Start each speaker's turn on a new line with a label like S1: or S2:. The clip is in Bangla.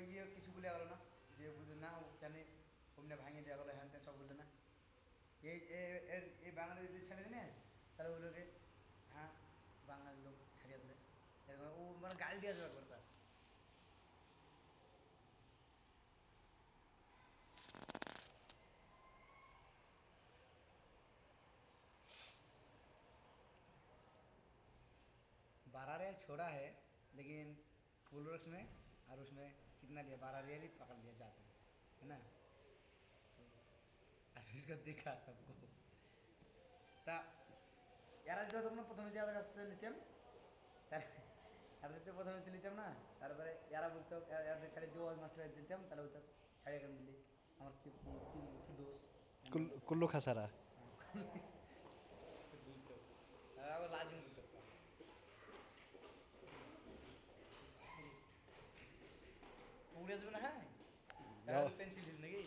S1: ওই ইয়ে কিছু বলে গেল না, যে বুঝলেন না ওখানে অমনে ভাঙিয়ে দেওয়া গেলো, হ্যান ত্যান সব বললো না। এই বাঙালি যদি ছেড়ে দিনে তাহলে ওগুলোকে হ্যাঁ বাঙালি লোক ছাড়িয়ে দিলে এরকম ও মানে গাল দিয়ে দেওয়া করতা। बारह छोड़ा है लेकिन फुल रश में और उसमें कितना लिया 12 रियल ही पकड़ लिया जाते है ना। अब इसको दिखा सबको তা এরা যতক্ষণ প্রথমে যে আমাদের কাছ থেকে নিতাম তাহলে এদের তো প্রথমে নিতাম না, তারপরে এরা বলতো এদের ছাড়িয়ে দিয়ে ওই মাস্টার দিতাম, তাহলে বলতো ছাড়িয়ে কেন দিলি, আমার কি কি কি দোষ
S2: কুল্লু খাসারা।
S1: বলতো আবার লাজিম বলতো উড়ে আসবে না। হ্যাঁ পেন্সিল নাকি